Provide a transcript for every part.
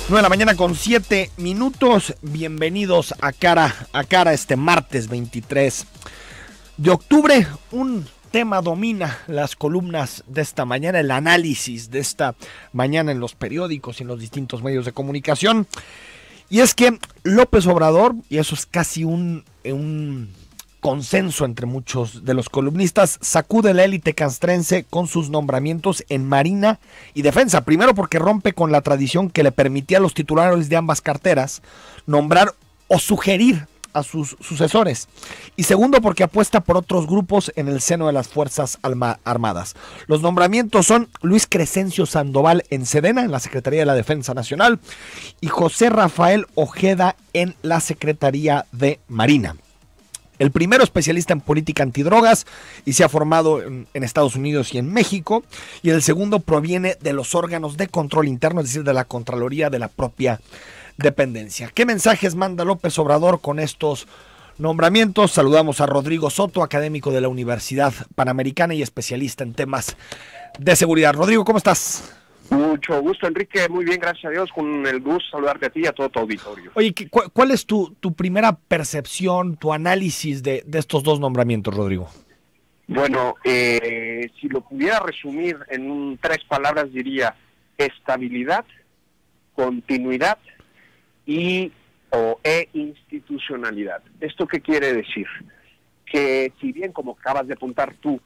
9 de la mañana con 7 minutos. Bienvenidos a Cara este martes 23 de octubre. Un tema domina las columnas de esta mañana, el análisis de esta mañana en los periódicos y en los distintos medios de comunicación. Y es que López Obrador, y eso es casi un consenso entre muchos de los columnistas, sacude la élite castrense con sus nombramientos en Marina y Defensa. Primero porque rompe con la tradición que le permitía a los titulares de ambas carteras nombrar o sugerir a sus sucesores. Y segundo porque apuesta por otros grupos en el seno de las Fuerzas Armadas. Los nombramientos son Luis Crescencio Sandoval en Sedena, en la Secretaría de la Defensa Nacional, y José Rafael Ojeda en la Secretaría de Marina. El primero especialista en política antidrogas y se ha formado en Estados Unidos y en México. Y el segundo proviene de los órganos de control interno, es decir, de la Contraloría de la propia dependencia. ¿Qué mensajes manda López Obrador con estos nombramientos? Saludamos a Rodrigo Soto, académico de la Universidad Panamericana y especialista en temas de seguridad. Rodrigo, ¿cómo estás? Mucho gusto, Enrique. Muy bien, gracias a Dios. Con el gusto saludarte a ti y a todo tu auditorio. Oye, ¿cuál es tu primera percepción, tu análisis de estos dos nombramientos, Rodrigo? Bueno, si lo pudiera resumir en 3 palabras, diría estabilidad, continuidad e institucionalidad. ¿Esto qué quiere decir? Que si bien, como acabas de apuntar tú,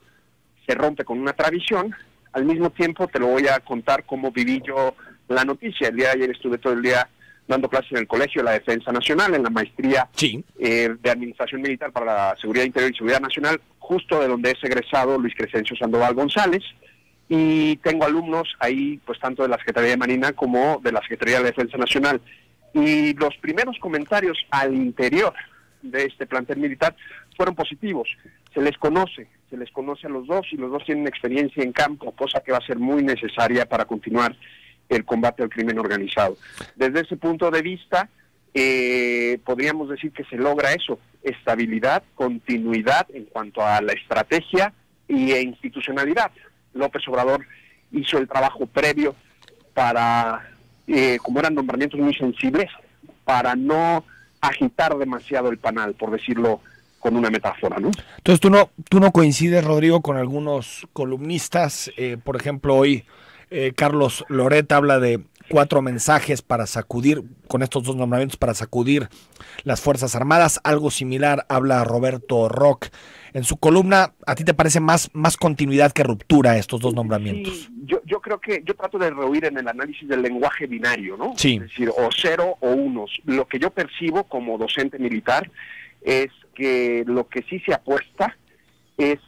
se rompe con una tradición, al mismo tiempo te lo voy a contar cómo viví yo la noticia. El día de ayer estuve todo el día dando clases en el Colegio de la Defensa Nacional, en la maestría de Administración Militar para la Seguridad Interior y Seguridad Nacional, justo de donde es egresado Luis Crescencio Sandoval González, y tengo alumnos ahí, pues tanto de la Secretaría de Marina como de la Secretaría de la Defensa Nacional. Y los primeros comentarios al interior de este plantel militar fueron positivos. Se les conoce a los dos y los dos tienen experiencia en campo, cosa que va a ser muy necesaria para continuar el combate al crimen organizado. Desde ese punto de vista, podríamos decir que se logra eso, estabilidad, continuidad en cuanto a la estrategia e institucionalidad. López Obrador hizo el trabajo previo para, como eran nombramientos muy sensibles, para no agitar demasiado el panal, por decirlo con una metáfora, ¿no? Entonces tú no coincides, Rodrigo, con algunos columnistas. Por ejemplo, hoy Carlos Loret habla de 4 mensajes para sacudir, con estos dos nombramientos, para sacudir las Fuerzas Armadas. Algo similar habla Roberto Roch en su columna. ¿A ti te parece más continuidad que ruptura estos dos nombramientos? Sí, yo creo que yo trato de rehuir en el análisis del lenguaje binario, ¿no? Sí. Es decir, o 0 o 1. Lo que yo percibo como docente militar es que lo que sí se apuesta es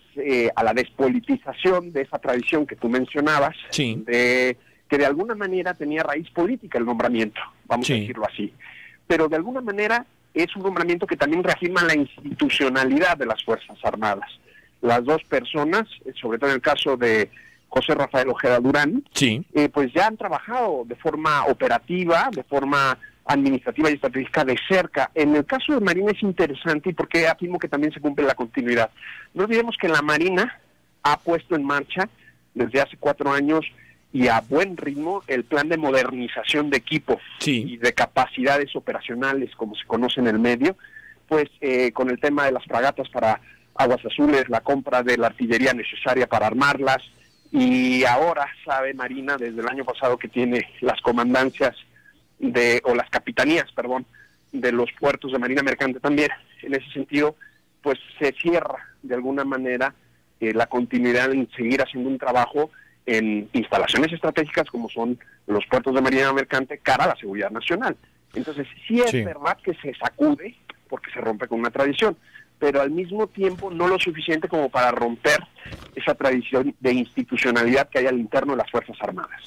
a la despolitización de esa tradición que tú mencionabas, de que de alguna manera tenía raíz política el nombramiento, vamos a decirlo así, pero de alguna manera es un nombramiento que también reafirma la institucionalidad de las Fuerzas Armadas. Las dos personas, sobre todo en el caso de José Rafael Ojeda Durán, pues ya han trabajado de forma operativa, de forma administrativa y estratégica de cerca. En el caso de Marina es interesante y porque afirmo que también se cumple la continuidad. No olvidemos que la Marina ha puesto en marcha desde hace 4 años y a buen ritmo el plan de modernización de equipo y de capacidades operacionales, como se conoce en el medio, pues con el tema de las fragatas para aguas azules, la compra de la artillería necesaria para armarlas, y ahora sabe Marina desde el año pasado que tiene las comandancias o las capitanías, perdón, de los puertos de Marina Mercante también. En ese sentido, pues se cierra de alguna manera la continuidad en seguir haciendo un trabajo en instalaciones estratégicas como son los puertos de Marina Mercante cara a la seguridad nacional. Entonces, sí es verdad que se sacude porque se rompe con una tradición, pero al mismo tiempo no lo suficiente como para romper esa tradición de institucionalidad que hay al interno de las Fuerzas Armadas.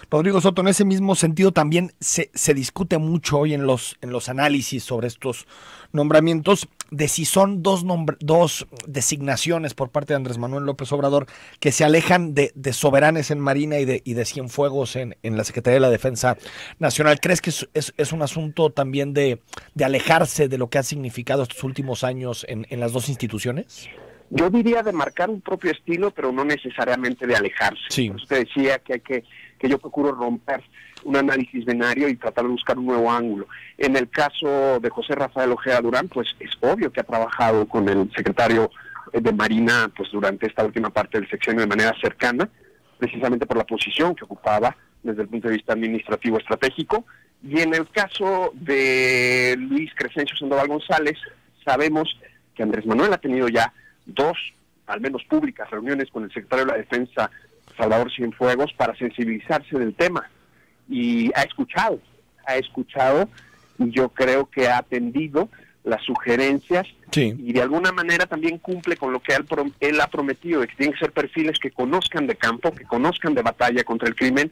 Rodrigo Soto, en ese mismo sentido también se discute mucho hoy en los análisis sobre estos nombramientos de si son dos designaciones por parte de Andrés Manuel López Obrador que se alejan de soberanes en Marina y de Cienfuegos en la Secretaría de la Defensa Nacional. ¿Crees que es un asunto también de alejarse de lo que ha significado estos últimos años en las dos instituciones? Yo diría de marcar un propio estilo, pero no necesariamente de alejarse. Sí. Usted decía que hay que que yo procuro romper un análisis binario y tratar de buscar un nuevo ángulo. En el caso de José Rafael Ojeda Durán, pues es obvio que ha trabajado con el secretario de Marina pues durante esta última parte del sexenio de manera cercana, precisamente por la posición que ocupaba desde el punto de vista administrativo estratégico. Y en el caso de Luis Crescencio Sandoval González, sabemos que Andrés Manuel ha tenido ya 2, al menos públicas, reuniones con el secretario de la Defensa, Salvador Cienfuegos, para sensibilizarse del tema. Y ha escuchado, y yo creo que ha atendido las sugerencias, sí, y de alguna manera también cumple con lo que él ha prometido, de que tienen que ser perfiles que conozcan de campo, que conozcan de batalla contra el crimen,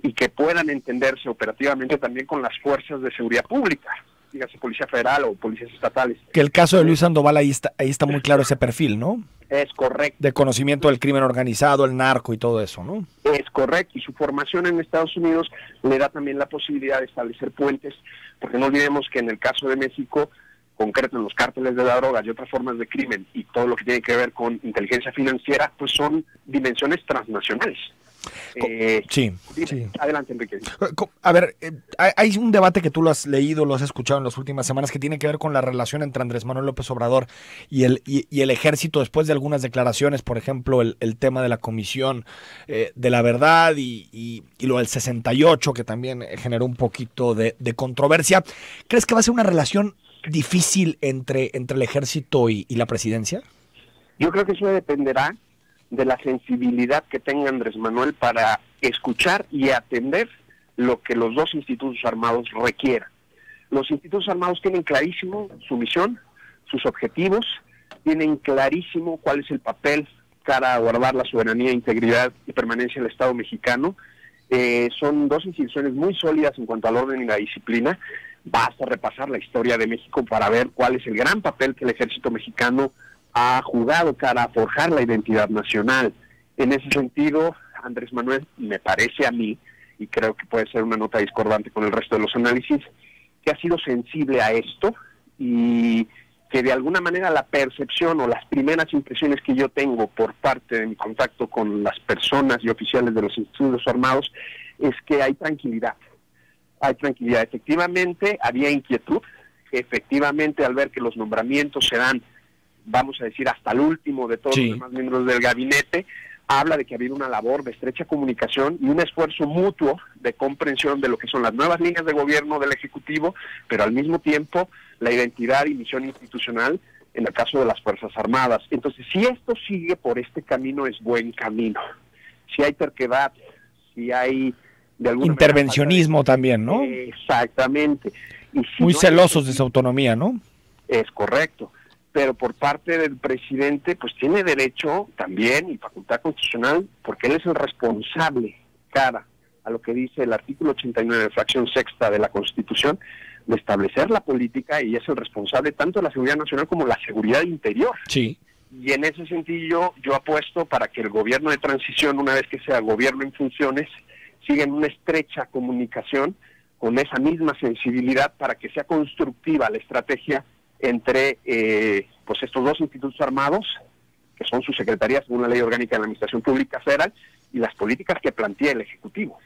y que puedan entenderse operativamente también con las fuerzas de seguridad pública, dígase Policía Federal o policías estatales. Que el caso de Luis Sandoval, ahí está muy claro ese perfil, ¿no? Es correcto. De conocimiento del crimen organizado, el narco y todo eso, ¿no? Es correcto, y su formación en Estados Unidos le da también la posibilidad de establecer puentes, porque no olvidemos que en el caso de México, concreto en los cárteles de la droga y otras formas de crimen y todo lo que tiene que ver con inteligencia financiera, pues son dimensiones transnacionales. Sí. Adelante, Enrique. A ver, hay un debate que tú lo has leído, lo has escuchado en las últimas semanas, que tiene que ver con la relación entre Andrés Manuel López Obrador y el ejército, después de algunas declaraciones, por ejemplo, el tema de la Comisión de la Verdad y lo del 68, que también generó un poquito de controversia. ¿Crees que va a ser una relación difícil entre el ejército y la presidencia? Yo creo que eso dependerá de la sensibilidad que tenga Andrés Manuel para escuchar y atender lo que los dos institutos armados requieran. Los institutos armados tienen clarísimo su misión, sus objetivos, tienen clarísimo cuál es el papel para guardar la soberanía, integridad y permanencia del Estado mexicano. Son dos instituciones muy sólidas en cuanto al orden y la disciplina. Basta repasar la historia de México para ver cuál es el gran papel que el ejército mexicano ha jugado cara a forjar la identidad nacional. En ese sentido, Andrés Manuel, me parece a mí, y creo que puede ser una nota discordante con el resto de los análisis, que ha sido sensible a esto y que de alguna manera la percepción o las primeras impresiones que yo tengo por parte de mi contacto con las personas y oficiales de los institutos armados es que hay tranquilidad. Hay tranquilidad. Efectivamente, había inquietud. Efectivamente, al ver que los nombramientos se dan, vamos a decir, hasta el último de todos los demás miembros del gabinete, habla de que ha habido una labor de estrecha comunicación y un esfuerzo mutuo de comprensión de lo que son las nuevas líneas de gobierno del Ejecutivo, pero al mismo tiempo la identidad y misión institucional en el caso de las Fuerzas Armadas. Entonces, si esto sigue por este camino, es buen camino. Si hay terquedad, si hay de alguna intervencionismo manera, también, ¿no? Exactamente. Y si muy no celosos de su autonomía, ¿no? Es correcto. Pero por parte del presidente, pues tiene derecho también y facultad constitucional, porque él es el responsable, cara a lo que dice el artículo 89, fracción sexta de la Constitución, de establecer la política, y es el responsable tanto de la seguridad nacional como la seguridad interior. Sí. Y en ese sentido, yo apuesto para que el gobierno de transición, una vez que sea gobierno en funciones, siga en una estrecha comunicación con esa misma sensibilidad para que sea constructiva la estrategia entre pues estos dos institutos armados, que son sus secretarías según la Ley Orgánica de la Administración Pública Federal, y las políticas que plantea el Ejecutivo.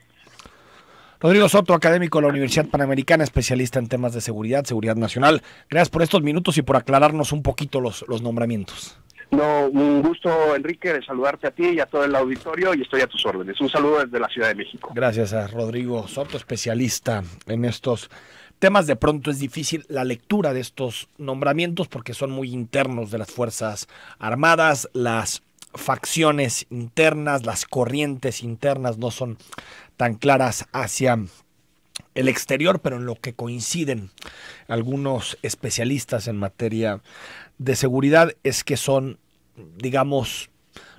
Rodrigo Soto, académico de la Universidad Panamericana, especialista en temas de seguridad nacional. Gracias por estos minutos y por aclararnos un poquito los nombramientos. No, un gusto, Enrique, de saludarte a ti y a todo el auditorio, y estoy a tus órdenes. Un saludo desde la Ciudad de México. Gracias a Rodrigo Soto, especialista en estos temas. De pronto es difícil la lectura de estos nombramientos porque son muy internos de las Fuerzas Armadas. Las facciones internas, las corrientes internas no son tan claras hacia el exterior, pero en lo que coinciden algunos especialistas en materia de seguridad es que son, digamos,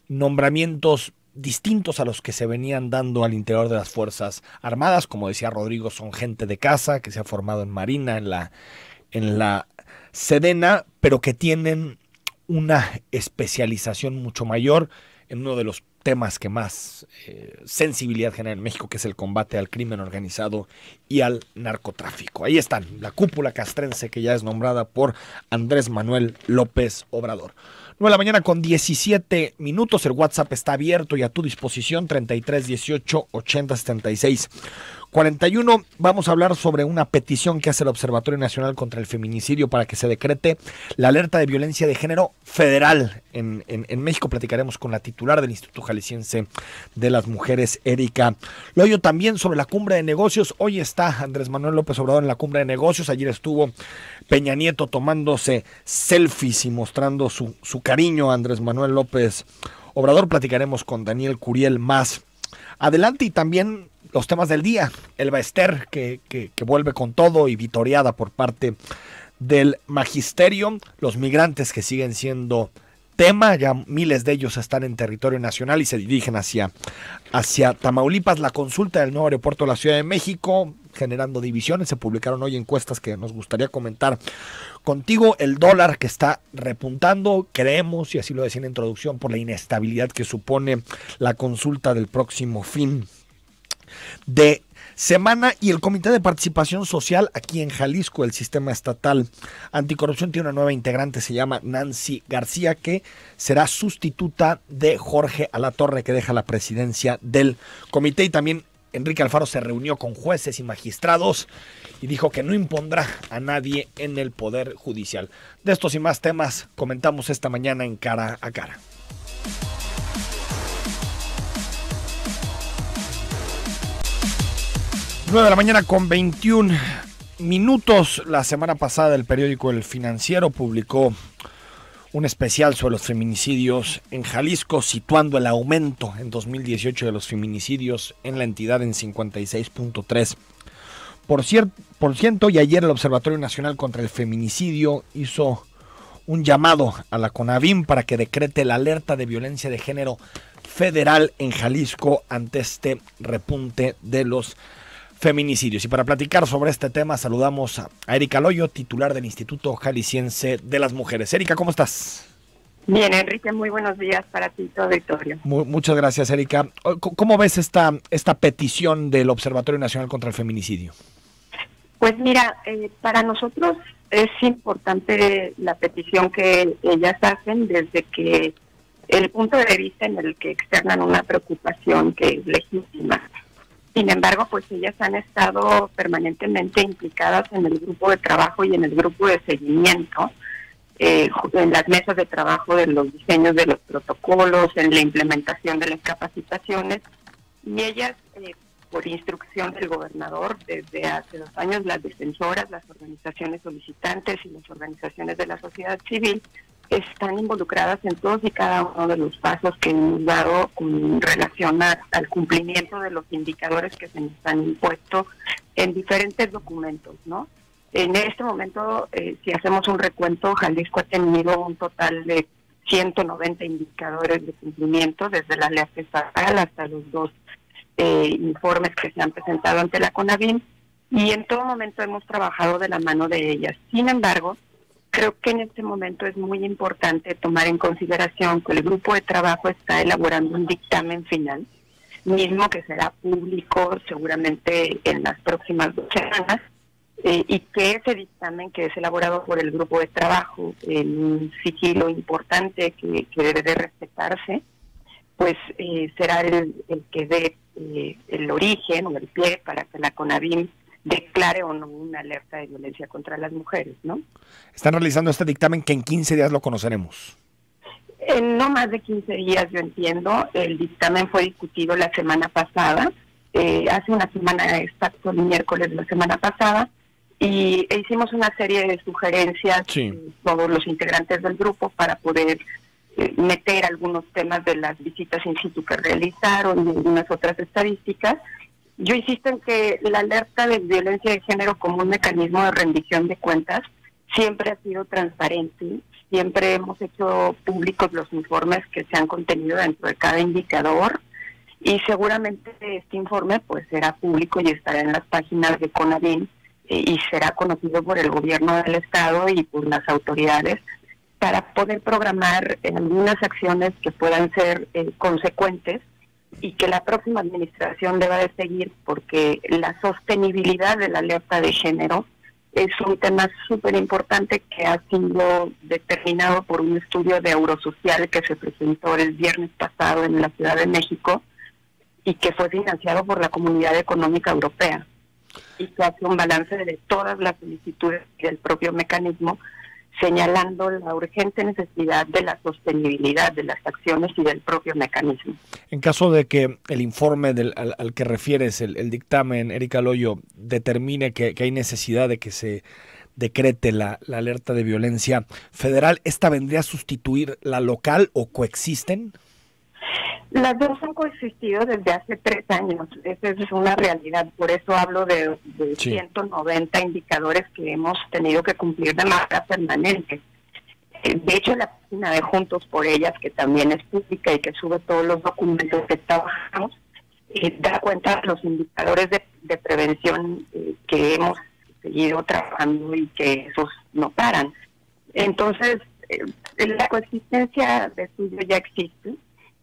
nombramientos distintos a los que se venían dando al interior de las Fuerzas Armadas. Como decía Rodrigo, son gente de casa que se ha formado en Marina, en la Sedena, pero que tienen una especialización mucho mayor en uno de los temas que más sensibilidad genera en México, que es el combate al crimen organizado y al narcotráfico. Ahí están, la cúpula castrense que ya es nombrada por Andrés Manuel López Obrador. 9 de la mañana con 17 minutos, el WhatsApp está abierto y a tu disposición, 33 18 80 76 41. Vamos a hablar sobre una petición que hace el Observatorio Nacional contra el Feminicidio para que se decrete la alerta de violencia de género federal en México. Platicaremos con la titular del Instituto Jalisciense de las Mujeres, Erika Loyo. También sobre la cumbre de negocios. Hoy está Andrés Manuel López Obrador en la cumbre de negocios. Ayer estuvo Peña Nieto tomándose selfies y mostrando su cariño a Andrés Manuel López Obrador. Platicaremos con Daniel Curiel más adelante, y también los temas del día. Elba Ester, que vuelve con todo y vitoreada por parte del magisterio. Los migrantes que siguen siendo tema, ya miles de ellos están en territorio nacional y se dirigen hacia Tamaulipas. La consulta del nuevo aeropuerto de la Ciudad de México generando divisiones. Se publicaron hoy encuestas que nos gustaría comentar contigo. El dólar que está repuntando, creemos, y así lo decía en la introducción, por la inestabilidad que supone la consulta del próximo fin de semana. Y el Comité de Participación Social aquí en Jalisco, el Sistema Estatal Anticorrupción, tiene una nueva integrante, se llama Nancy García, que será sustituta de Jorge Alatorre, que deja la presidencia del comité. Y también Enrique Alfaro se reunió con jueces y magistrados y dijo que no impondrá a nadie en el Poder Judicial. De estos y más temas comentamos esta mañana en Cara a Cara. Nueve de la mañana con 21 minutos. La semana pasada el periódico El Financiero publicó un especial sobre los feminicidios en Jalisco, situando el aumento en 2018 de los feminicidios en la entidad en 56.3%. Y ayer el Observatorio Nacional contra el Feminicidio hizo un llamado a la CONAVIM para que decrete la alerta de violencia de género federal en Jalisco ante este repunte de los feminicidios. Y para platicar sobre este tema saludamos a Erika Loyo, titular del Instituto Jalisciense de las Mujeres. Erika, ¿cómo estás? Bien, Enrique, muy buenos días para ti, todo auditorio. Muchas gracias, Erika. ¿Cómo ves esta petición del Observatorio Nacional contra el Feminicidio? Pues mira, para nosotros es importante la petición que ellas hacen, desde que el punto de vista en el que externan una preocupación que es legítima. Sin embargo, pues ellas han estado permanentemente implicadas en el grupo de trabajo y en el grupo de seguimiento, en las mesas de trabajo de los diseños de los protocolos, en la implementación de las capacitaciones, y ellas, por instrucción del gobernador, desde hace 2 años, las defensoras, las organizaciones solicitantes y las organizaciones de la sociedad civil están involucradas en todos y cada uno de los pasos que hemos dado con relación al cumplimiento de los indicadores que se nos han impuesto en diferentes documentos, ¿no? En este momento, si hacemos un recuento, Jalisco ha tenido un total de 190 indicadores de cumplimiento, desde la alerta estatal hasta los 2 informes que se han presentado ante la CONAVIM, y en todo momento hemos trabajado de la mano de ellas. Sin embargo, creo que en este momento es muy importante tomar en consideración que el grupo de trabajo está elaborando un dictamen final, mismo que será público seguramente en las próximas 2 semanas, y que ese dictamen, que es elaborado por el grupo de trabajo en un sigilo importante que debe de respetarse, pues será el que dé el origen o el pie para que la CONAVIM declare o no una alerta de violencia contra las mujeres, ¿no? Están realizando este dictamen que en 15 días lo conoceremos. En no más de 15 días, yo entiendo. El dictamen fue discutido la semana pasada, hace una semana exacto, el miércoles de la semana pasada, y hicimos una serie de sugerencias, sí, todos los integrantes del grupo, para poder meter algunos temas de las visitas in situ que realizaron y algunas otras estadísticas. Yo insisto en que la alerta de violencia de género como un mecanismo de rendición de cuentas siempre ha sido transparente, siempre hemos hecho públicos los informes que se han contenido dentro de cada indicador, y seguramente este informe pues será público y estará en las páginas de CONAVIM y será conocido por el gobierno del estado y por las autoridades para poder programar algunas acciones que puedan ser consecuentes y que la próxima administración deba de seguir, porque la sostenibilidad de la alerta de género es un tema súper importante que ha sido determinado por un estudio de Eurosocial que se presentó el viernes pasado en la Ciudad de México y que fue financiado por la Comunidad Económica Europea, y que hace un balance de todas las solicitudes del propio mecanismo, señalando la urgente necesidad de la sostenibilidad de las acciones y del propio mecanismo. En caso de que el informe al que refieres, el dictamen, Erika Loyo, determine que hay necesidad de que se decrete la alerta de violencia federal, ¿esta vendría a sustituir la local o coexisten? Las dos han coexistido desde hace 3 años, esa es una realidad, por eso hablo de 190 indicadores que hemos tenido que cumplir de manera permanente. De hecho, la página de Juntos por Ellas, que también es pública y que sube todos los documentos que trabajamos, da cuenta de los indicadores de prevención que hemos seguido trabajando y que esos no paran. Entonces, la coexistencia de estudio ya existe.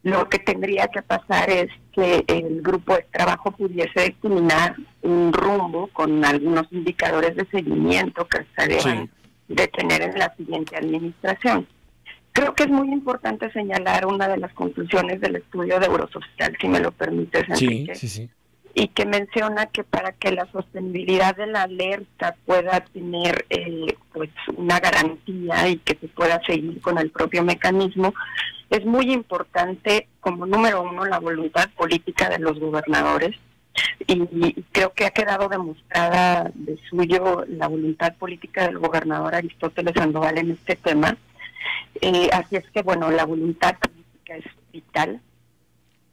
Lo que tendría que pasar es que el grupo de trabajo pudiese determinar un rumbo con algunos indicadores de seguimiento que se deban de tener en la siguiente administración. Creo que es muy importante señalar una de las conclusiones del estudio de Eurosocial, si me lo permites, Enrique, y que menciona que para que la sostenibilidad de la alerta pueda tener pues una garantía y que se pueda seguir con el propio mecanismo, es muy importante, como número uno, la voluntad política de los gobernadores, y creo que ha quedado demostrada de suyo la voluntad política del gobernador Aristóteles Sandoval en este tema. Así es que, bueno, la voluntad política es vital.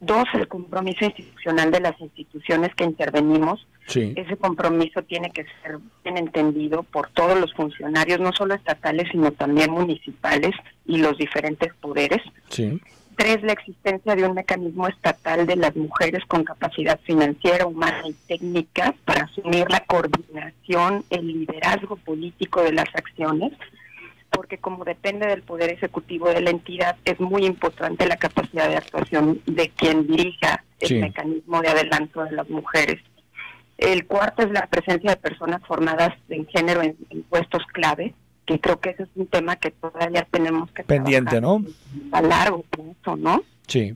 2, el compromiso institucional de las instituciones que intervenimos. Ese compromiso tiene que ser bien entendido por todos los funcionarios, no solo estatales, sino también municipales y los diferentes poderes. 3, la existencia de un mecanismo estatal de las mujeres con capacidad financiera, humana y técnica para asumir la coordinación, el liderazgo político de las acciones, porque como depende del poder ejecutivo de la entidad, es muy importante la capacidad de actuación de quien dirija el mecanismo de adelanto de las mujeres. El 4 es la presencia de personas formadas en género en puestos clave, que creo que ese es un tema que todavía tenemos que pendiente, ¿no? A largo plazo, ¿no? Sí.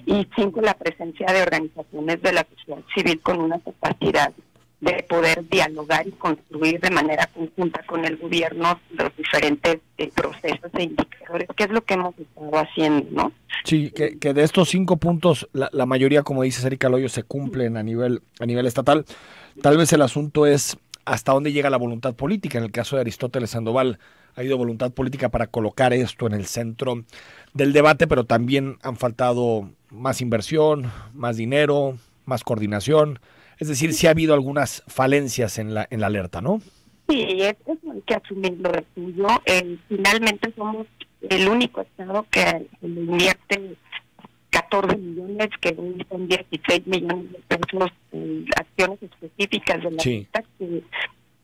Y 5, la presencia de organizaciones de la sociedad civil con una capacidad de poder dialogar y construir de manera conjunta con el gobierno los diferentes procesos e indicadores, que es lo que hemos estado haciendo, ¿no? Sí, que de estos 5 puntos, la mayoría, como dice Erika Loyo, se cumplen a nivel estatal. Tal vez el asunto es hasta dónde llega la voluntad política. En el caso de Aristóteles Sandoval, ha habido voluntad política para colocar esto en el centro del debate, pero también han faltado más inversión, más dinero, más coordinación. Es decir, sí ha habido algunas falencias en la alerta, ¿no? Sí, eso hay que asumirlo de tuyo. Finalmente somos el único estado que le invierte 14 millones, que son 16 millones de pesos en acciones específicas de la alerta, que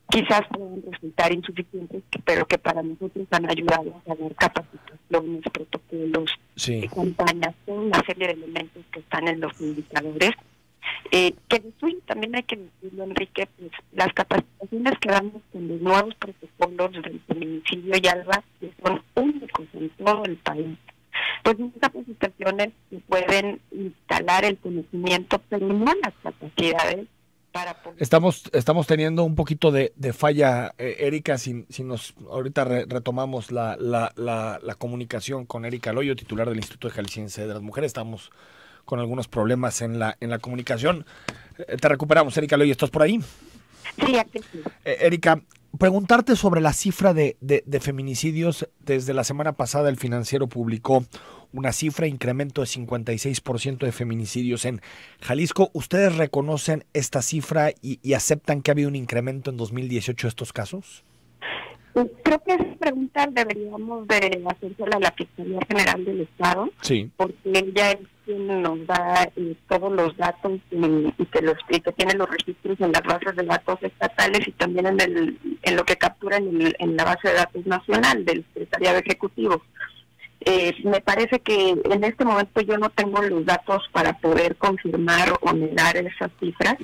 quizás puedan resultar insuficientes, pero que para nosotros han ayudado a saber capacitaciones, protocolos, campañas, una serie de elementos que están en los indicadores. Que de suyo también hay que decirlo, Enrique, pues las capacitaciones que damos con los nuevos protocolos del feminicidio y ALBA, que son únicos en todo el país, pues son capacitaciones que pueden instalar el conocimiento, pero no las capacidades para poder... Estamos teniendo un poquito de falla, Erika, si nos ahorita retomamos la comunicación con Erika Loyo, titular del Instituto Jalisciense de las Mujeres. Estamos con algunos problemas en la comunicación. Te recuperamos, Erika Loyo, ¿estás por ahí? Sí, aquí sí. Erika, preguntarte sobre la cifra de feminicidios. Desde la semana pasada el Financiero publicó una cifra, incremento de 56% de feminicidios en Jalisco. ¿Ustedes reconocen esta cifra y aceptan que ha habido un incremento en 2018 de estos casos? Creo que esa pregunta deberíamos de hacérsela a la Fiscalía General del Estado, Sí. porque ella es quien nos da todos los datos y que tiene los registros en las bases de datos estatales y también en lo que captura en la base de datos nacional del Secretariado Ejecutivo. Me parece que en este momento yo no tengo los datos para poder confirmar o negar esas cifras.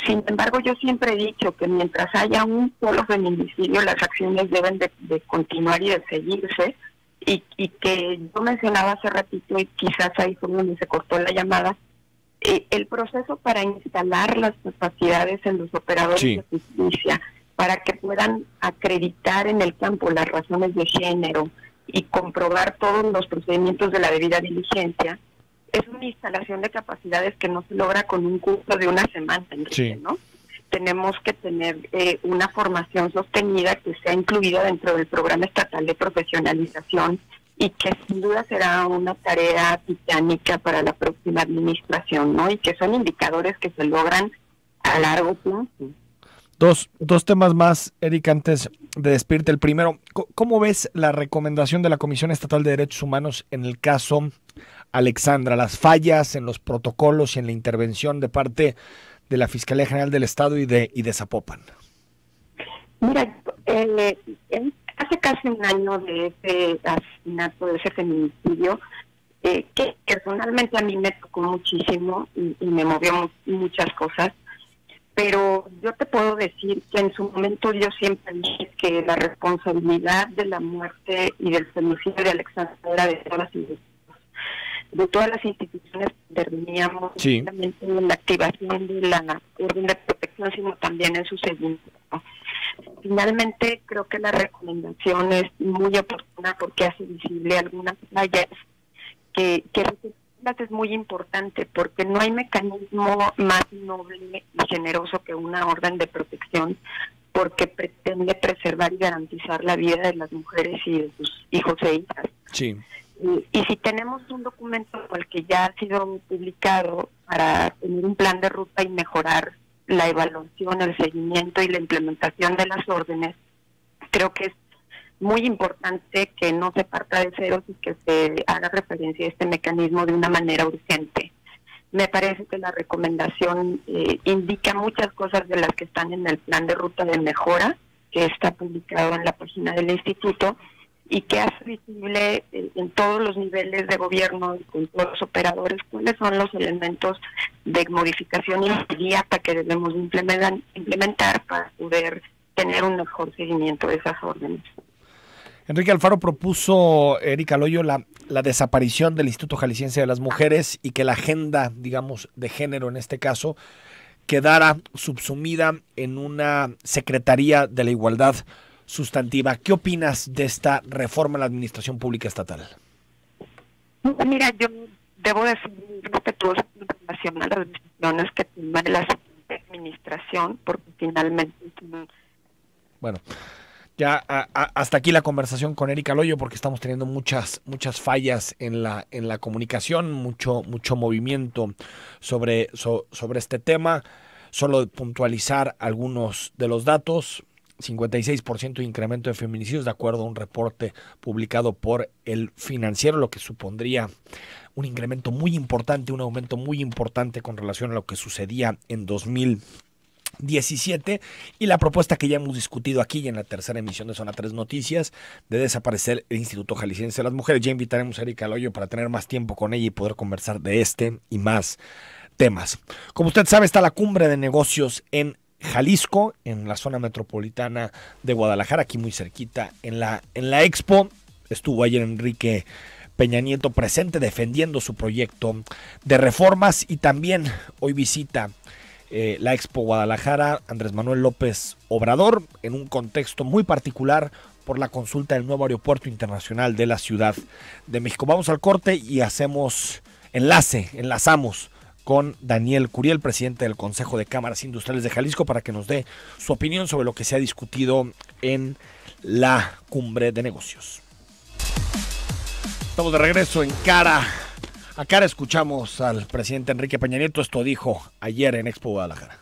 Sin embargo, yo siempre he dicho que mientras haya un solo feminicidio, las acciones deben de continuar y de seguirse, y que yo mencionaba hace ratito, y quizás ahí fue donde se cortó la llamada, el proceso para instalar las capacidades en los operadores de justicia, para que puedan acreditar en el campo las razones de género y comprobar todos los procedimientos de la debida diligencia, es una instalación de capacidades que no se logra con un curso de una semana, ¿no? Tenemos que tener una formación sostenida que sea incluida dentro del programa estatal de profesionalización y que sin duda será una tarea titánica para la próxima administración, ¿no? Y que son indicadores que se logran a largo plazo. Dos temas más, Erika, antes de despedirte. El primero, ¿cómo ves la recomendación de la Comisión Estatal de Derechos Humanos en el caso Alexandra? Las fallas en los protocolos y en la intervención de parte de la Fiscalía General del Estado y de Zapopan. Mira, hace casi un año de ese asesinato, de ese feminicidio, que personalmente a mí me tocó muchísimo y me movió muchas cosas. Pero yo te puedo decir que en su momento yo siempre dije que la responsabilidad de la muerte y del femicidio de Alexandra era de todas las instituciones que interveníamos, no solamente en la activación de la orden de protección, sino también en su seguimiento. Finalmente, creo que la recomendación es muy oportuna porque hace visible algunas fallas que es muy importante, porque no hay mecanismo más noble y generoso que una orden de protección, porque pretende preservar y garantizar la vida de las mujeres y de sus hijos e hijas. Sí. Y si tenemos un documento como el que ya ha sido publicado para tener un plan de ruta y mejorar la evaluación, el seguimiento y la implementación de las órdenes, creo que es muy importante que no se parta de ceros y que se haga referencia a este mecanismo de una manera urgente. Me parece que la recomendación indica muchas cosas de las que están en el plan de ruta de mejora, que está publicado en la página del instituto, y que hace visible en todos los niveles de gobierno y con todos los operadores cuáles son los elementos de modificación inmediata que debemos implementar para poder tener un mejor seguimiento de esas órdenes. Enrique Alfaro propuso, Erika Loyo, la desaparición del Instituto Jalisciense de las Mujeres y que la agenda, digamos, de género en este caso, quedara subsumida en una Secretaría de la Igualdad Sustantiva. ¿Qué opinas de esta reforma en la administración pública estatal? Mira, yo debo decir respetuosa en relación a las decisiones que toma la administración, porque finalmente... Bueno, ya hasta aquí la conversación con Erika Loyo, porque estamos teniendo muchas fallas en la comunicación, mucho movimiento sobre este tema. Solo puntualizar algunos de los datos. 56% de incremento de feminicidios, de acuerdo a un reporte publicado por El Financiero, lo que supondría un incremento muy importante, un aumento muy importante con relación a lo que sucedía en 2017, y la propuesta que ya hemos discutido aquí y en la tercera emisión de Zona 3 Noticias, de desaparecer el Instituto Jalisciense de las Mujeres. Ya invitaremos a Erika Loyo para tener más tiempo con ella y poder conversar de este y más temas. Como usted sabe, está la cumbre de negocios en Jalisco, en la zona metropolitana de Guadalajara, aquí muy cerquita en la Expo. Estuvo ayer Enrique Peña Nieto presente defendiendo su proyecto de reformas, y también hoy visita la Expo Guadalajara Andrés Manuel López Obrador, en un contexto muy particular por la consulta del nuevo aeropuerto internacional de la Ciudad de México. Vamos al corte y enlazamos con Daniel Curiel, presidente del Consejo de Cámaras Industriales de Jalisco, para que nos dé su opinión sobre lo que se ha discutido en la cumbre de negocios. Estamos de regreso en Cara a Cara. Escuchamos al presidente Enrique Peña Nieto. Esto dijo ayer en Expo Guadalajara.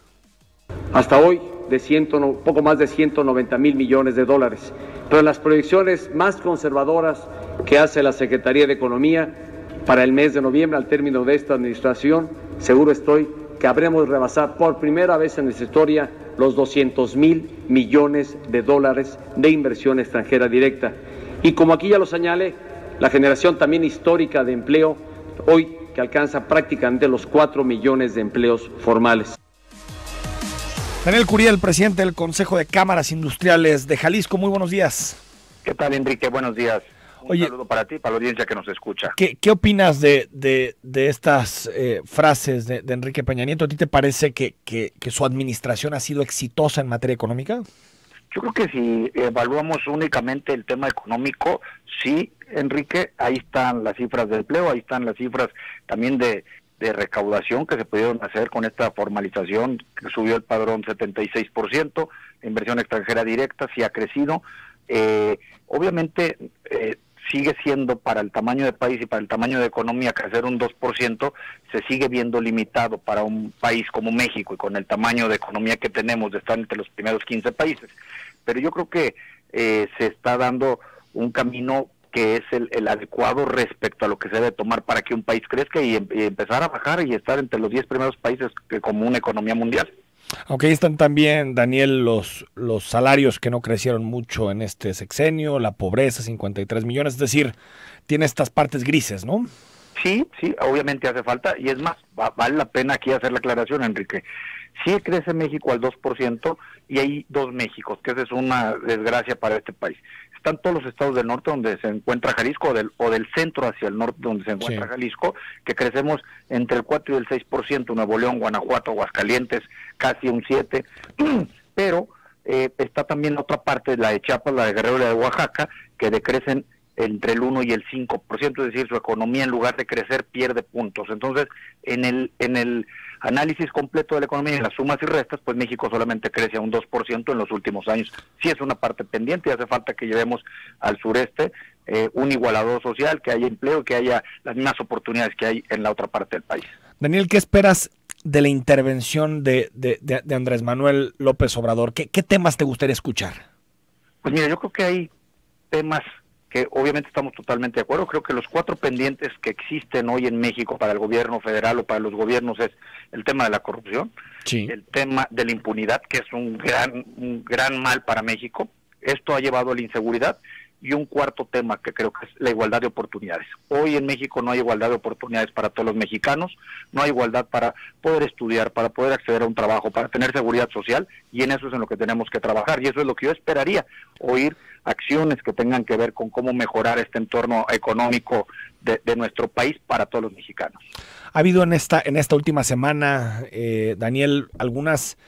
hasta hoy de poco más de 190,000 millones de dólares. Pero en las proyecciones más conservadoras que hace la Secretaría de Economía para el mes de noviembre, al término de esta administración, seguro estoy que habremos de rebasar por primera vez en nuestra historia los 200,000 millones de dólares de inversión extranjera directa. Y como aquí ya lo señalé, la generación también histórica de empleo, hoy que alcanza prácticamente los 4 millones de empleos formales. Daniel Curiel, presidente del Consejo de Cámaras Industriales de Jalisco, muy buenos días. ¿Qué tal, Enrique? Buenos días. Un saludo para ti, para la audiencia que nos escucha. ¿Qué opinas de estas frases de Enrique Peña Nieto? ¿A ti te parece que su administración ha sido exitosa en materia económica? Yo creo que si evaluamos únicamente el tema económico, sí, Enrique, ahí están las cifras de empleo, ahí están las cifras también de recaudación que se pudieron hacer con esta formalización, que subió el padrón 76%, la inversión extranjera directa sí ha crecido. Obviamente sigue siendo, para el tamaño de país y para el tamaño de economía, crecer un 2%, se sigue viendo limitado para un país como México y con el tamaño de economía que tenemos de estar entre los primeros 15 países. Pero yo creo que se está dando un camino que es el adecuado respecto a lo que se debe tomar para que un país crezca y empezar a bajar y estar entre los 10 primeros países como una economía mundial. Aunque ahí están también, Daniel, los salarios que no crecieron mucho en este sexenio, la pobreza, 53 millones, es decir, tiene estas partes grises, ¿no? Sí, obviamente hace falta, y es más, vale la pena aquí hacer la aclaración, Enrique. Sí crece México al 2%, y hay dos Méxicos, que esa es una desgracia para este país. Están todos los estados del norte donde se encuentra Jalisco, o del centro hacia el norte donde se encuentra Jalisco, que crecemos entre el 4 y el 6%, Nuevo León, Guanajuato, Aguascalientes, casi un 7%, pero está también otra parte, la de Chiapas, la de Guerrero y la de Oaxaca, que decrecen entre el 1 y el 5%, es decir, su economía en lugar de crecer pierde puntos. Entonces, en el análisis completo de la economía y en las sumas y restas, pues México solamente crece a un 2% en los últimos años. Sí es una parte pendiente y hace falta que llevemos al sureste un igualador social, que haya empleo, que haya las mismas oportunidades que hay en la otra parte del país. Daniel, ¿qué esperas de la intervención de Andrés Manuel López Obrador? ¿Qué temas te gustaría escuchar? Pues mira, yo creo que hay temas que obviamente estamos totalmente de acuerdo. Creo que los 4 pendientes que existen hoy en México para el gobierno federal o para los gobiernos es el tema de la corrupción, el tema de la impunidad, que es un gran mal para México. Esto ha llevado a la inseguridad, y un cuarto tema que creo que es la igualdad de oportunidades. Hoy en México no hay igualdad de oportunidades para todos los mexicanos, no hay igualdad para poder estudiar, para poder acceder a un trabajo, para tener seguridad social, y en eso es en lo que tenemos que trabajar, y eso es lo que yo esperaría, oír acciones que tengan que ver con cómo mejorar este entorno económico de nuestro país para todos los mexicanos. Ha habido en esta última semana, Daniel, algunas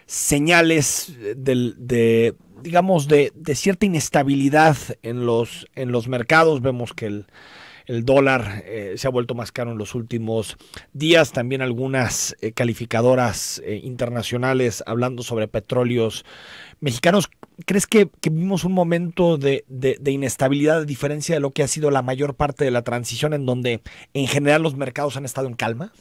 señales de cierta inestabilidad en los mercados. Vemos que el dólar se ha vuelto más caro en los últimos días. También algunas calificadoras internacionales hablando sobre petróleos mexicanos. ¿Crees que vivimos un momento de inestabilidad, a diferencia de lo que ha sido la mayor parte de la transición, en donde en general los mercados han estado en calma?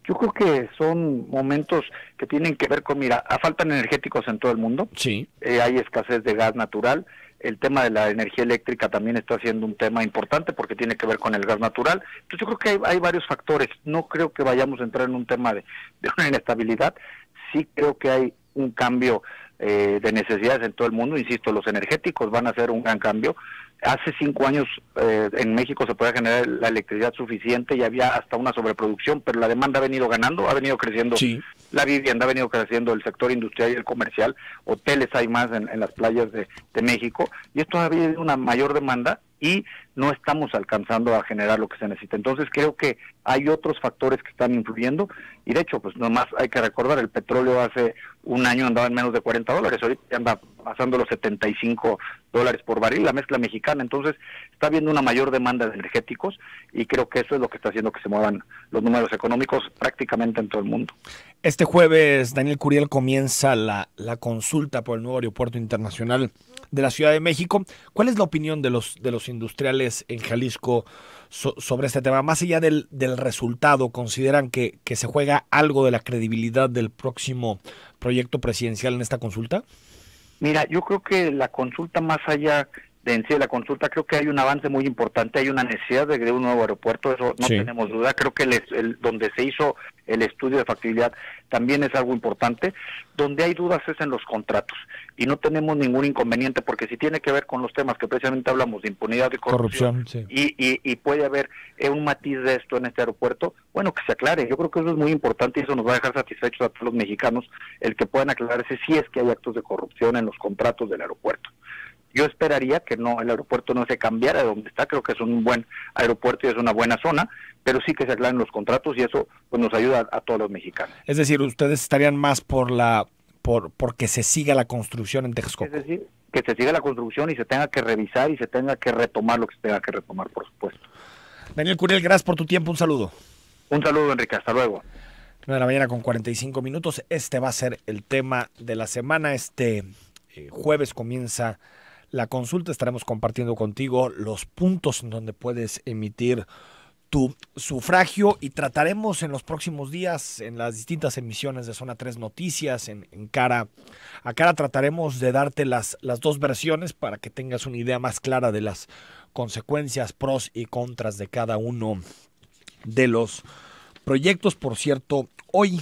Yo creo que son momentos que tienen que ver con, faltan energéticos en todo el mundo. Sí. Hay escasez de gas natural. El tema de la energía eléctrica también está siendo un tema importante porque tiene que ver con el gas natural. Entonces yo creo que hay varios factores. No creo que vayamos a entrar en un tema de una inestabilidad. Sí creo que hay un cambio de necesidades en todo el mundo. Insisto, los energéticos van a hacer un gran cambio. Hace 5 años en México se podía generar la electricidad suficiente y había hasta una sobreproducción, pero la demanda ha venido ganando, ha venido creciendo la vivienda, ha venido creciendo el sector industrial y el comercial, hoteles hay más en las playas de México, y esto ha habido una mayor demanda y no estamos alcanzando a generar lo que se necesita. Entonces creo que hay otros factores que están influyendo, y de hecho, pues nomás hay que recordar, el petróleo hace un año andaba en menos de $40, ahorita anda pasando los $75 por barril, la mezcla mexicana. Entonces está habiendo una mayor demanda de energéticos, y creo que eso es lo que está haciendo que se muevan los números económicos prácticamente en todo el mundo. Este jueves, Daniel Curiel, comienza la consulta por el nuevo aeropuerto internacional de la Ciudad de México. ¿Cuál es la opinión de los industriales en Jalisco sobre este tema? Más allá del resultado, ¿consideran que se juega algo de la credibilidad del próximo proyecto presidencial en esta consulta? Mira, yo creo que la consulta, más allá de en sí de la consulta, creo que hay un avance muy importante, hay una necesidad de un nuevo aeropuerto, eso no tenemos duda. Creo que donde se hizo el estudio de factibilidad también es algo importante. Donde hay dudas es en los contratos, y no tenemos ningún inconveniente, porque si tiene que ver con los temas que precisamente hablamos de impunidad y corrupción sí. y puede haber un matiz de esto en este aeropuerto, bueno, que se aclare. Yo creo que eso es muy importante y eso nos va a dejar satisfechos a todos los mexicanos, el que puedan aclararse si es que hay actos de corrupción en los contratos del aeropuerto. Yo esperaría que no, el aeropuerto no se cambiara de donde está. Creo que es un buen aeropuerto y es una buena zona, pero sí que se aclaren los contratos, y eso pues nos ayuda a todos los mexicanos. Es decir, ustedes estarían más porque se siga la construcción en Texcoco. Es decir, que se siga la construcción y se tenga que revisar y se tenga que retomar lo que se tenga que retomar, por supuesto. Daniel Curiel, gracias por tu tiempo, un saludo. Un saludo, Enrique, hasta luego. 9:45 a.m. Este va a ser el tema de la semana. Jueves comienza la consulta. Estaremos compartiendo contigo los puntos en donde puedes emitir tu sufragio, y trataremos en los próximos días, en las distintas emisiones de Zona 3 Noticias, en cara a cara, trataremos de darte las dos versiones para que tengas una idea más clara de las consecuencias, pros y contras de cada uno de los proyectos. Por cierto, hoy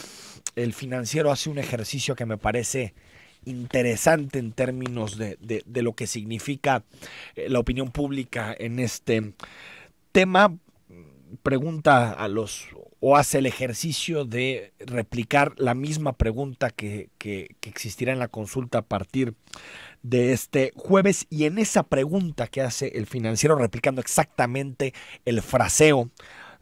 el Financiero hace un ejercicio que me parece interesante en términos de lo que significa la opinión pública en este tema. Pregunta o hace el ejercicio de replicar la misma pregunta que existirá en la consulta a partir de este jueves, y en esa pregunta que hace el Financiero, replicando exactamente el fraseo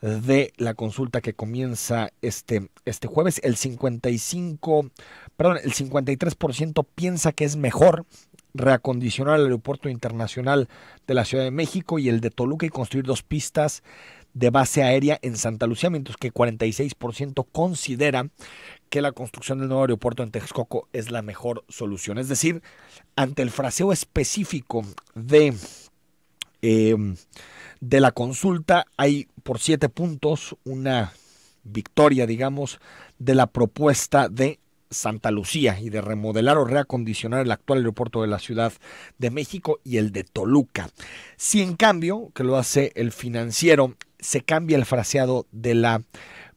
de la consulta que comienza este jueves, el 53% piensa que es mejor reacondicionar el aeropuerto internacional de la Ciudad de México y el de Toluca y construir 2 pistas de base aérea en Santa Lucía, mientras que 46% considera que la construcción del nuevo aeropuerto en Texcoco es la mejor solución. Es decir, ante el fraseo específico de la consulta, hay por 7 puntos una victoria, digamos, de la propuesta de Santa Lucía y de remodelar o reacondicionar el actual aeropuerto de la Ciudad de México y el de Toluca. Si en cambio, que lo hace el Financiero, se cambia el fraseado de la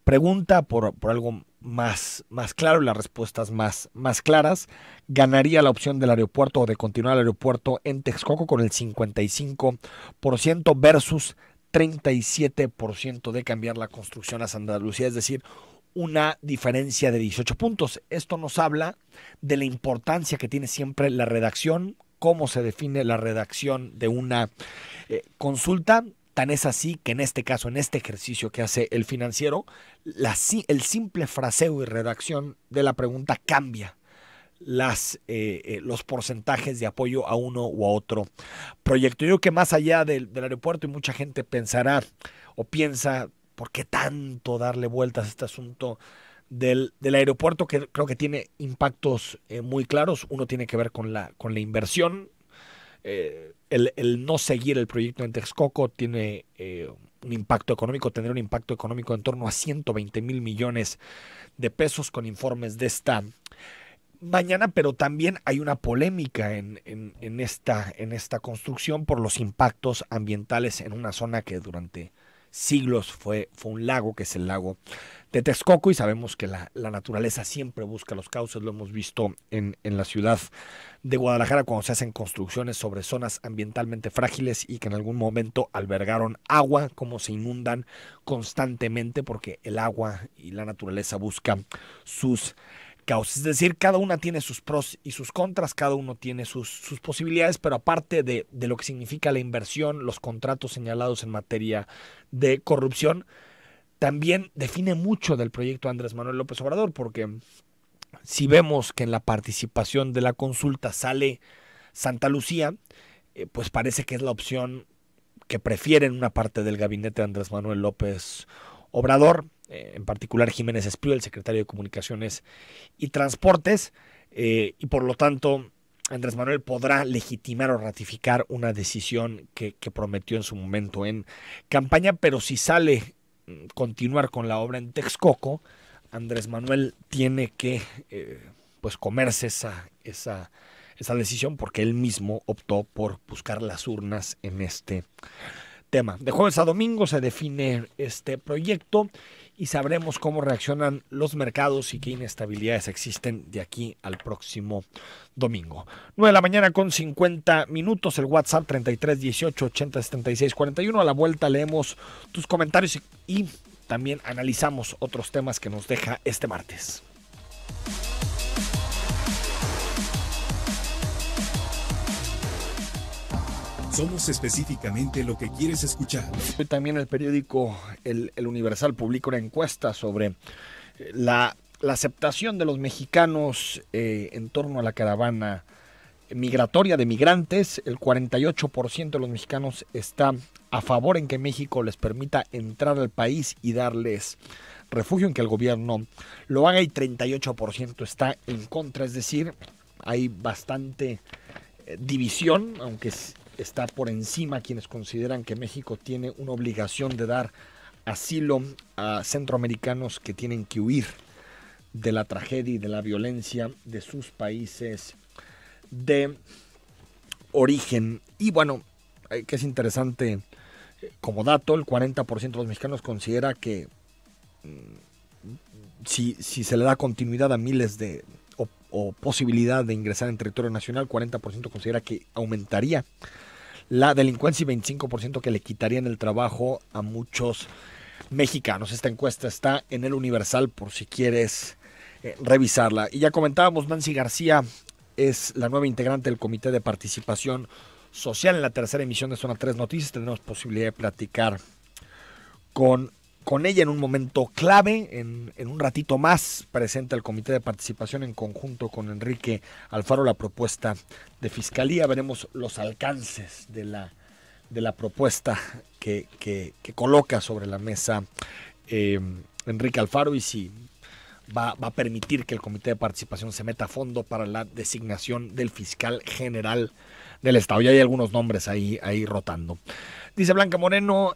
pregunta por algo más claro y las respuestas más claras, ganaría la opción del aeropuerto o de continuar el aeropuerto en Texcoco con el 55% versus 37% de cambiar la construcción a Santa Lucía, es decir, una diferencia de 18 puntos. Esto nos habla de la importancia que tiene siempre la redacción, cómo se define la redacción de una consulta. Tan es así que en este caso, en este ejercicio que hace el Financiero, el simple fraseo y redacción de la pregunta cambia los porcentajes de apoyo a uno u a otro proyecto. Yo creo que más allá del aeropuerto, y mucha gente pensará o piensa, ¿por qué tanto darle vueltas a este asunto del aeropuerto? Que creo que tiene impactos muy claros. Uno tiene que ver con la inversión. El no seguir el proyecto en Texcoco tiene un impacto económico, tendrá un impacto económico en torno a 120,000 millones de pesos con informes de esta mañana, pero también hay una polémica en esta construcción por los impactos ambientales en una zona que durante siglos fue un lago, que es el lago de Texcoco, y sabemos que la naturaleza siempre busca los cauces. Lo hemos visto en la ciudad de Guadalajara cuando se hacen construcciones sobre zonas ambientalmente frágiles y que en algún momento albergaron agua, cómo se inundan constantemente porque el agua y la naturaleza buscan sus causas. Es decir, cada una tiene sus pros y sus contras, cada uno tiene sus posibilidades, pero aparte de lo que significa la inversión, los contratos señalados en materia de corrupción, también define mucho del proyecto Andrés Manuel López Obrador, porque si vemos que en la participación de la consulta sale Santa Lucía, pues parece que es la opción que prefieren una parte del gabinete de Andrés Manuel López Obrador, en particular Jiménez Espriu, el secretario de Comunicaciones y Transportes, y por lo tanto Andrés Manuel podrá legitimar o ratificar una decisión que prometió en su momento en campaña, pero si sale continuar con la obra en Texcoco, Andrés Manuel tiene que pues comerse esa decisión, porque él mismo optó por buscar las urnas en este tema. De jueves a domingo se define este proyecto y sabremos cómo reaccionan los mercados y qué inestabilidades existen de aquí al próximo domingo. 9 de la mañana con 50 minutos, el WhatsApp 33 18 80 76 41. A la vuelta leemos tus comentarios y también analizamos otros temas que nos deja este martes. Somos específicamente lo que quieres escuchar. Hoy también el periódico El Universal publica una encuesta sobre la aceptación de los mexicanos en torno a la caravana migratoria de migrantes. El 48% de los mexicanos está a favor en que México les permita entrar al país y darles refugio, en que el gobierno lo haga, y 38% está en contra. Es decir, hay bastante división, aunque está por encima quienes consideran que México tiene una obligación de dar asilo a centroamericanos que tienen que huir de la tragedia y de la violencia de sus países de origen. Y bueno, que es interesante como dato, el 40% de los mexicanos considera que si se le da continuidad a miles de o posibilidad de ingresar en territorio nacional, 40% considera que aumentaría la delincuencia y 25% que le quitarían el trabajo a muchos mexicanos. Esta encuesta está en El Universal por si quieres revisarla. Y ya comentábamos, Nancy García es la nueva integrante del Comité de Participación Social en la tercera emisión de Zona 3 Noticias. Tenemos posibilidad de platicar con ella en un momento clave. En un ratito más presenta el Comité de Participación en conjunto con Enrique Alfaro la propuesta de Fiscalía. Veremos los alcances de la propuesta que coloca sobre la mesa Enrique Alfaro, y si va a permitir que el Comité de Participación se meta a fondo para la designación del fiscal general del Estado. Ya hay algunos nombres ahí rotando. Dice Blanca Moreno,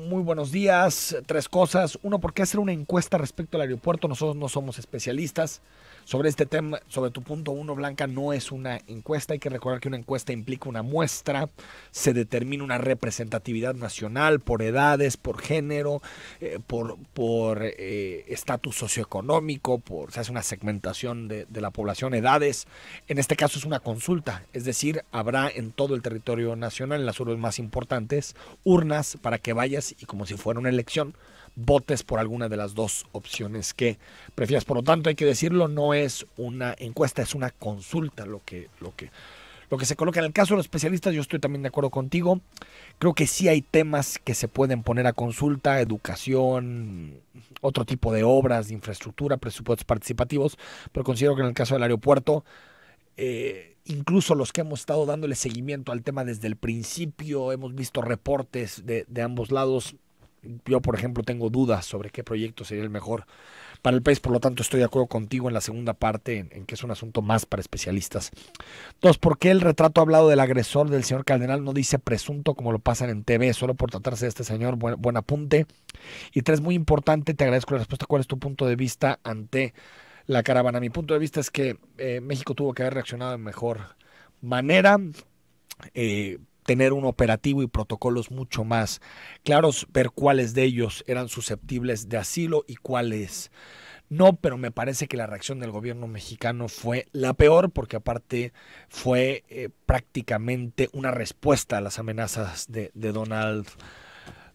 muy buenos días. 3 cosas. 1, ¿por qué hacer una encuesta respecto al aeropuerto? Nosotros no somos especialistas sobre este tema. Sobre tu punto 1, Blanca, no es una encuesta. Hay que recordar que una encuesta implica una muestra. Se determina una representatividad nacional por edades, por género, por estatus socioeconómico, se hace una segmentación de la población, edades. En este caso es una consulta, es decir, habrá en todo el territorio nacional, en las urbes más importantes, urnas para que vayas y, como si fuera una elección, votes por alguna de las dos opciones que prefieras. Por lo tanto, hay que decirlo, no es una encuesta, es una consulta lo que se coloca. En el caso de los especialistas, yo estoy también de acuerdo contigo. Creo que sí hay temas que se pueden poner a consulta: educación, otro tipo de obras de infraestructura, presupuestos participativos, pero considero que en el caso del aeropuerto, incluso los que hemos estado dándole seguimiento al tema desde el principio, hemos visto reportes de ambos lados. Yo, por ejemplo, tengo dudas sobre qué proyecto sería el mejor para el país. Por lo tanto, estoy de acuerdo contigo en la segunda parte, en que es un asunto más para especialistas. 2, ¿por qué el retrato hablado del agresor del señor Cardenal no dice presunto como lo pasan en TV, solo por tratarse de este señor? Buen apunte. Y 3, muy importante, te agradezco la respuesta. ¿Cuál es tu punto de vista ante la caravana? Mi punto de vista es que México tuvo que haber reaccionado de mejor manera, tener un operativo y protocolos mucho más claros, ver cuáles de ellos eran susceptibles de asilo y cuáles no, pero me parece que la reacción del gobierno mexicano fue la peor, porque aparte fue prácticamente una respuesta a las amenazas de Donald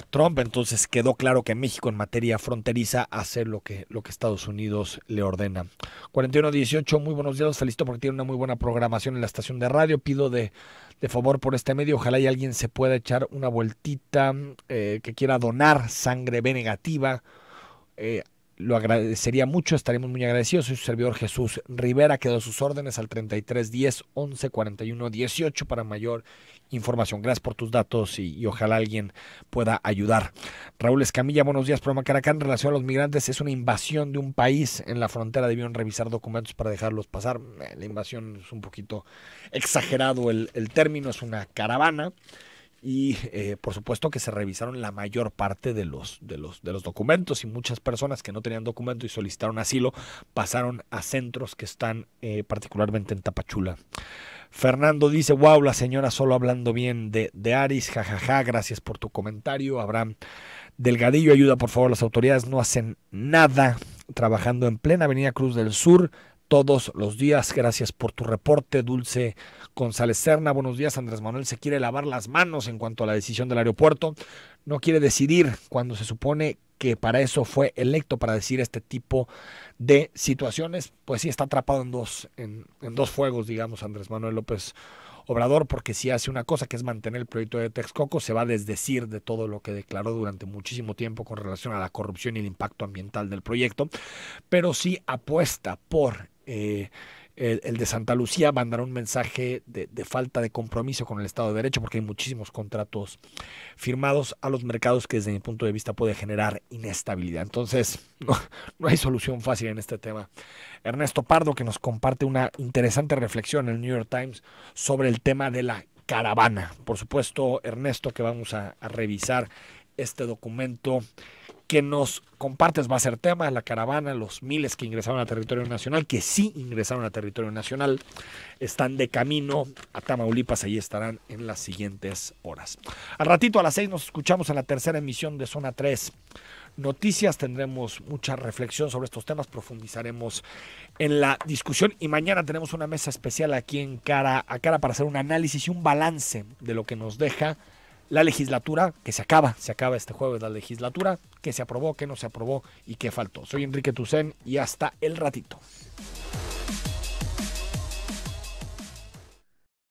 Trump. Entonces quedó claro que México en materia fronteriza hace lo que Estados Unidos le ordena. 4118, muy buenos días, los felicito porque tiene una muy buena programación en la estación de radio. Pido de favor por este medio, ojalá y alguien se pueda echar una vueltita que quiera donar sangre B negativa. lo agradecería mucho, estaremos muy agradecidos. Soy su servidor Jesús Rivera, quedo a sus órdenes al 33 10 11 41 18 para mayor información. Gracias por tus datos y ojalá alguien pueda ayudar. Raúl Escamilla, buenos días, programa Caracán. En relación a los migrantes, es una invasión de un país en la frontera, debieron revisar documentos para dejarlos pasar. La invasión es un poquito exagerado el término, es una caravana. Y por supuesto que se revisaron la mayor parte de los documentos, y muchas personas que no tenían documento y solicitaron asilo pasaron a centros que están particularmente en Tapachula. Fernando dice, wow, la señora solo hablando bien de Aris, jajaja, gracias por tu comentario. Abraham Delgadillo, ayuda por favor, las autoridades no hacen nada, trabajando en plena Avenida Cruz del Sur todos los días. Gracias por tu reporte. Dulce González Serna, buenos días. Andrés Manuel se quiere lavar las manos en cuanto a la decisión del aeropuerto. No quiere decidir cuando se supone que para eso fue electo, para decir este tipo de situaciones. Pues sí, está atrapado en dos fuegos, digamos, Andrés Manuel López Obrador, porque si hace una cosa que es mantener el proyecto de Texcoco, se va a desdecir de todo lo que declaró durante muchísimo tiempo con relación a la corrupción y el impacto ambiental del proyecto, pero sí apuesta por el de Santa Lucía, mandar un mensaje de falta de compromiso con el Estado de Derecho, porque hay muchísimos contratos firmados a los mercados que desde mi punto de vista puede generar inestabilidad. Entonces no hay solución fácil en este tema. Ernesto Pardo, que nos comparte una interesante reflexión en el New York Times sobre el tema de la caravana. Por supuesto, Ernesto, que vamos a revisar este documento que nos compartes, va a ser tema de la caravana. Los miles que ingresaron a territorio nacional, que sí ingresaron a territorio nacional, están de camino a Tamaulipas, ahí estarán en las siguientes horas. Al ratito a las 6 nos escuchamos en la tercera emisión de Zona 3 Noticias. Tendremos mucha reflexión sobre estos temas, profundizaremos en la discusión y mañana tenemos una mesa especial aquí en Cara a Cara para hacer un análisis y un balance de lo que nos deja la legislatura, que se acaba este jueves la legislatura, que se aprobó, que no se aprobó y que faltó. Soy Enrique Tucen y hasta el ratito.